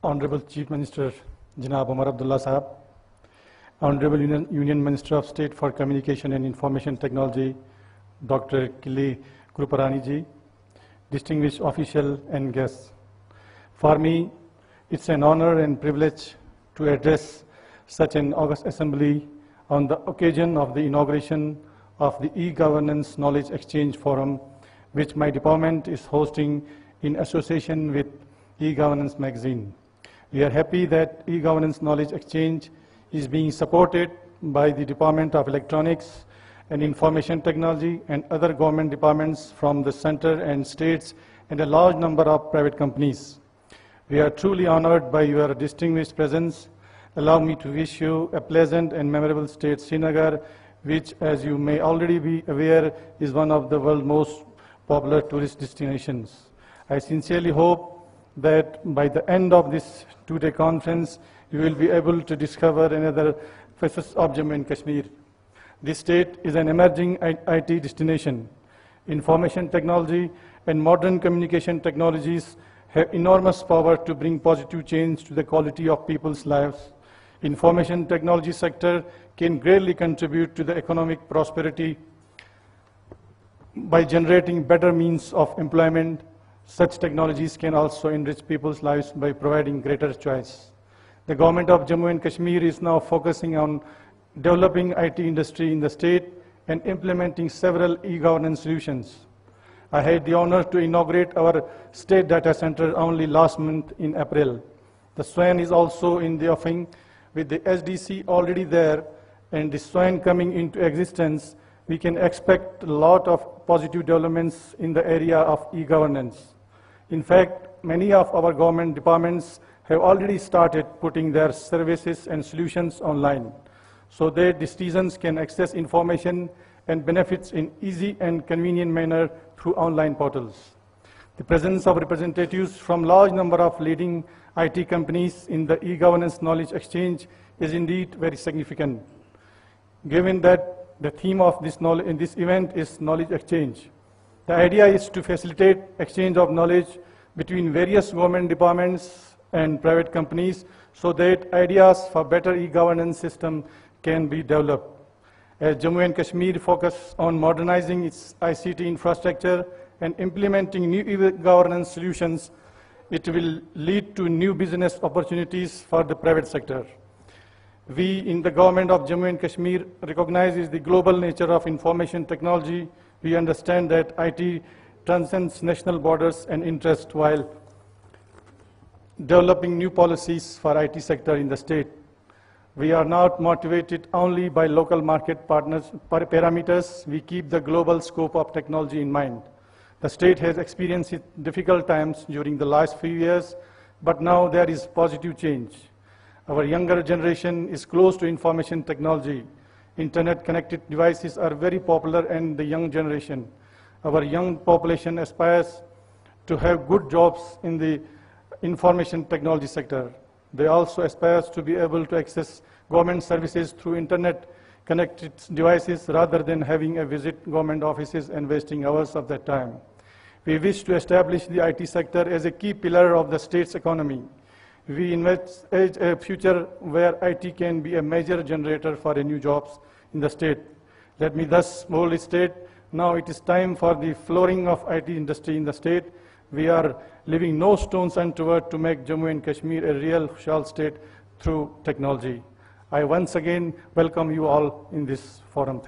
Honorable Chief Minister Janab Omar Abdullah Sahab, Honorable Union Minister of State for Communication and Information Technology, Dr. Kili Kruparani ji, distinguished official and guests. For me, it's an honor and privilege to address such an august assembly on the occasion of the inauguration of the e-Governance Knowledge Exchange Forum, which my department is hosting in association with e-Governance magazine. We are happy that e-Governance Knowledge Exchange is being supported by the Department of Electronics and Information Technology and other government departments from the center and states and a large number of private companies. We are truly honored by your distinguished presence. Allow me to wish you a pleasant and memorable stay at Srinagar, which, as you may already be aware, is one of the world's most popular tourist destinations. I sincerely hope that by the end of this two-day conference, you will be able to discover another facet of Jammu and Kashmir. This state is an emerging IT destination. Information technology and modern communication technologies have enormous power to bring positive change to the quality of people's lives. Information technology sector can greatly contribute to the economic prosperity by generating better means of employment. Such technologies can also enrich people's lives by providing greater choice. The government of Jammu and Kashmir is now focusing on developing IT industry in the state and implementing several e-governance solutions. I had the honor to inaugurate our state data center only last month in April. The SWAN is also in the offing. With the SDC already there and the SWAN coming into existence, we can expect a lot of positive developments in the area of e-governance. In fact, many of our government departments have already started putting their services and solutions online, so that the citizens can access information and benefits in easy and convenient manner through online portals. The presence of representatives from large number of leading IT companies in the e-governance knowledge exchange is indeed very significant. Given that the theme of this event is knowledge exchange, the idea is to facilitate exchange of knowledge between various government departments and private companies so that ideas for better e-governance system can be developed. As Jammu and Kashmir focus on modernizing its ICT infrastructure and implementing new e-governance solutions, it will lead to new business opportunities for the private sector. We in the government of Jammu and Kashmir recognize the global nature of information technology. We understand that IT transcends national borders and interest while developing new policies for IT sector in the state. We are not motivated only by local market parameters. We keep the global scope of technology in mind. The state has experienced difficult times during the last few years, but now there is positive change. Our younger generation is close to information technology. Internet-connected devices are very popular in the young generation. Our young population aspires to have good jobs in the information technology sector. They also aspire to be able to access government services through internet-connected devices rather than having a visit government offices and wasting hours of that time. We wish to establish the IT sector as a key pillar of the state's economy. We envisage a future where IT can be a major generator for new jobs in the state. Let me thus boldly state, now it is time for the flooring of IT industry in the state. We are leaving no stones untoward to make Jammu and Kashmir a real Khushhal state through technology. I once again welcome you all in this forum.